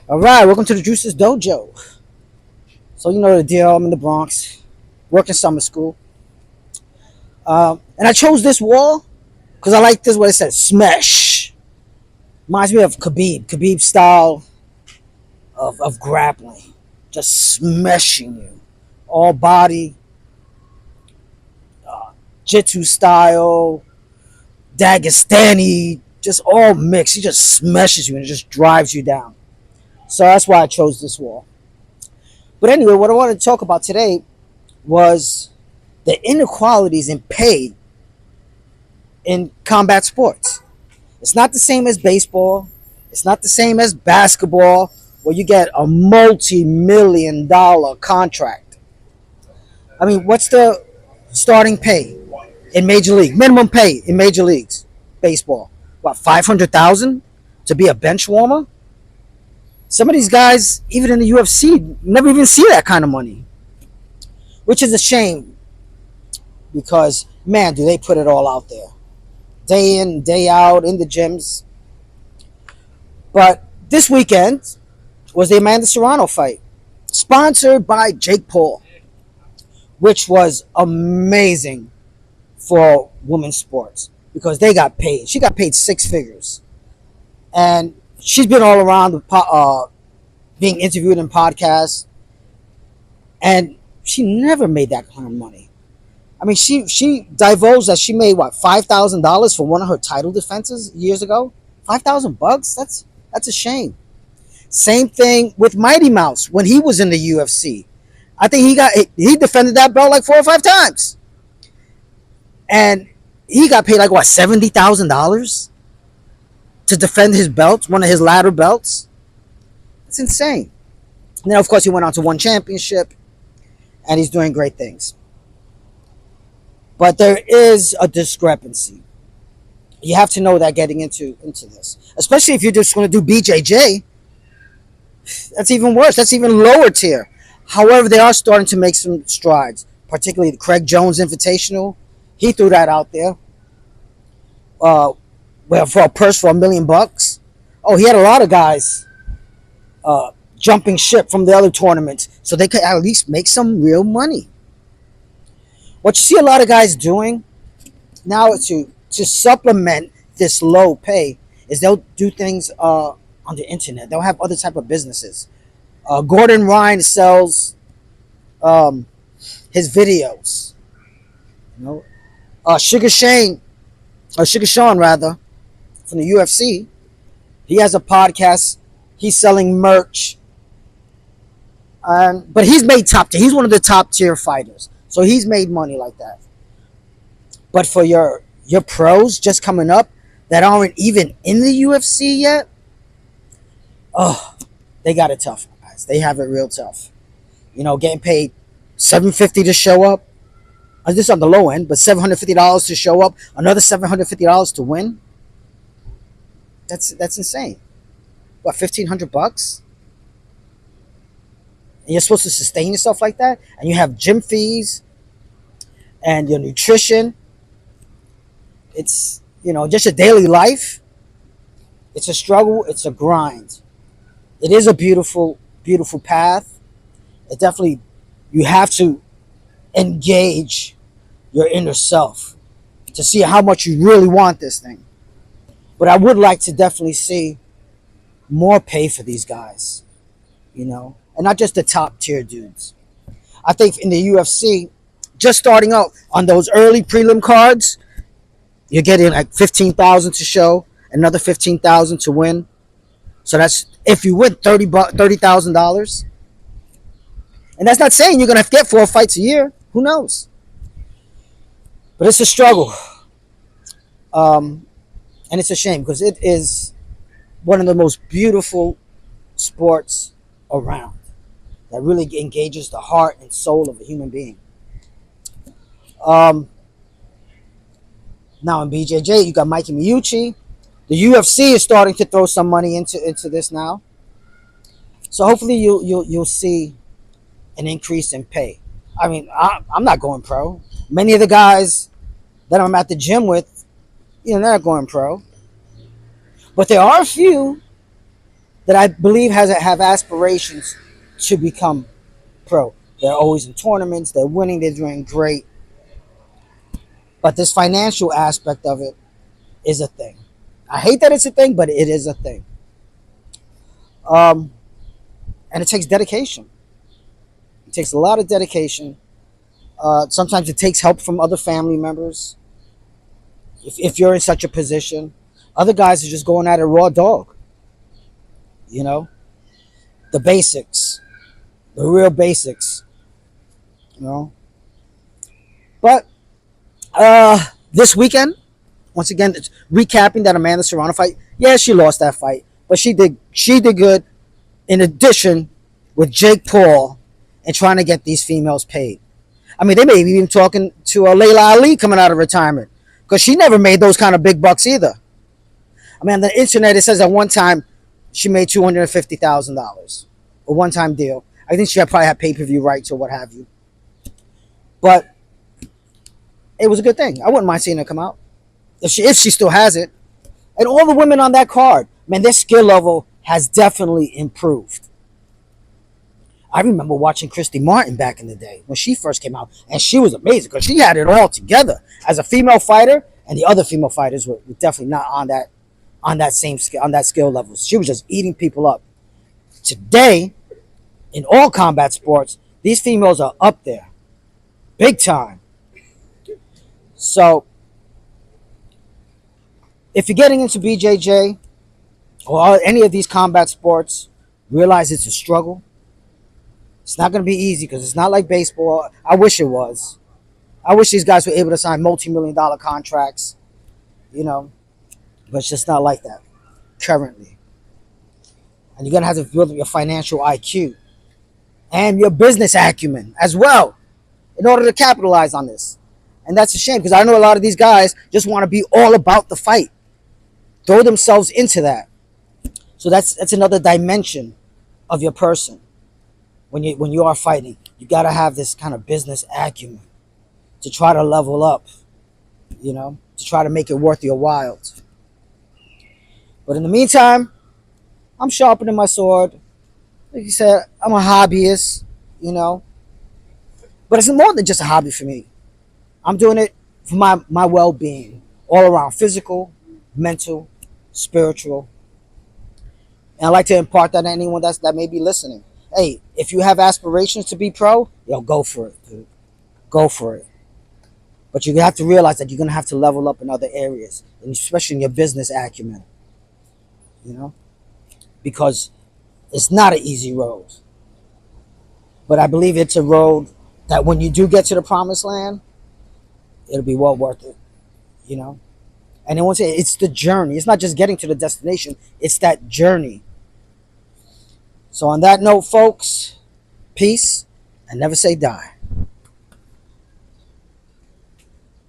All right, welcome to the Juices Dojo. So you know the deal. I'm in the Bronx, working summer school, and I chose this wall because I like this. What it says, smash. Reminds me of Khabib style of grappling, just smashing you, all body, jitsu style, Dagestani, just all mixed. He just smashes you and it just drives you down. So that's why I chose this wall. But anyway, what I wanted to talk about today was the inequalities in pay in combat sports. It's not the same as baseball. It's not the same as basketball, where you get a multi-million-dollar contract. I mean, what's the starting pay in Major League? Minimum pay in Major Leagues baseball. What, 500,000 to be a bench warmer? Some of these guys, even in the UFC, never even see that kind of money, which is a shame because, man, do they put it all out there. Day in, day out, in the gyms. But this weekend was the Amanda Serrano fight, sponsored by Jake Paul, which was amazing for women's sports because they got paid. She got paid six figures. And she's been all around being interviewed in podcasts, and she never made that kind of money. I mean, she divulged that she made what, $5,000 for one of her title defenses years ago. $5,000? That's a shame. Same thing with Mighty Mouse when he was in the UFC. I think he defended that belt like 4 or 5 times, and he got paid like what, $70,000 to defend his belt, one of his ladder belts. It's insane. And then of course he went on to one championship, and he's doing great things. But there is a discrepancy. You have to know that getting into this, especially if you're just going to do BJJ. That's even worse. That's even lower tier. However, they are starting to make some strides, particularly the Craig Jones Invitational. He threw that out there. Well, for a purse for $1 million. Oh, he had a lot of guys jumping ship from the other tournaments so they could at least make some real money. What you see a lot of guys doing now is to supplement this low pay is they'll do things on the internet. They'll have other type of businesses. Gordon Ryan sells his videos. You know, Sugar Sean rather, from the UFC. He has a podcast. He's selling merch. But he's made top tier. He's one of the top tier fighters. So he's made money like that. But for your pros just coming up that aren't even in the UFC yet, oh, they got it tough, guys. They have it real tough. You know, getting paid $750 to show up. This is on the low end, but $750 to show up, another $750 to win. That's insane. What, $1,500? And you're supposed to sustain yourself like that, and you have gym fees and your nutrition. It's, you know, just your daily life. It's a struggle. It's a grind. It is a beautiful, beautiful path. It definitely, you have to engage your inner self to see how much you really want this thing. But I would like to definitely see more pay for these guys, you know, and not just the top tier dudes. I think in the UFC, just starting out on those early prelim cards, you're getting like 15,000 to show, another 15,000 to win. So that's, if you win, $30,000. And that's not saying you're gonna have to get 4 fights a year. Who knows? But it's a struggle, and it's a shame because it is one of the most beautiful sports around that really engages the heart and soul of a human being. Now in BJJ, you got Mikey Miyuchi. The UFC is starting to throw some money into this now, so hopefully you'll see an increase in pay. I mean, I'm not going pro. Many of the guys that I'm at the gym with, you know, they're not going pro. But there are a few that I believe have aspirations to become pro. They're always in tournaments, they're winning, they're doing great. But this financial aspect of it is a thing. I hate that it's a thing, but it is a thing. Um, and it takes dedication. It takes a lot of dedication. Sometimes it takes help from other family members. If you're in such a position, other guys are just going at it raw dog. You know, the basics, the real basics. You know, but this weekend, once again, it's recapping that Amanda Serrano fight. Yeah, she lost that fight, but she did good. In addition, with Jake Paul and trying to get these females paid. I mean, they may be even talking to Layla Ali coming out of retirement because she never made those kind of big bucks either. I mean, on the internet it says at one time she made $250,000, a one-time deal. I think she probably had pay-per-view rights or what have you, but it was a good thing. I wouldn't mind seeing her come out if she still has it. And all the women on that card, man, their skill level has definitely improved. I remember watching Christy Martin back in the day when she first came out, and she was amazing because she had it all together as a female fighter, and the other female fighters were definitely not on that same skill on that skill level. She was just eating people up. Today, in all combat sports, these females are up there, big time. So, if you're getting into BJJ or any of these combat sports, realize it's a struggle. It's not going to be easy because it's not like baseball. I wish it was. I wish these guys were able to sign multi-million-dollar contracts, you know, but it's just not like that currently. And you're going to have to build up your financial IQ and your business acumen as well in order to capitalize on this. And that's a shame because I know a lot of these guys just want to be all about the fight, throw themselves into that. So that's another dimension of your person. When you are fighting, you got to have this kind of business acumen to try to level up, you know, to try to make it worth your while. But in the meantime, I'm sharpening my sword. Like you said, I'm a hobbyist, you know, but it's more than just a hobby for me. I'm doing it for my well-being, all around, physical, mental, spiritual. And I like to impart that to anyone that may be listening. Hey, if you have aspirations to be pro, go for it, dude. Go for it. But you have to realize that you're going to have to level up in other areas, and especially in your business acumen, you know, because it's not an easy road. But I believe it's a road that when you do get to the promised land, it'll be well worth it, you know. And I want to say it's the journey. It's not just getting to the destination. It's that journey. So on that note, folks, peace and never say die.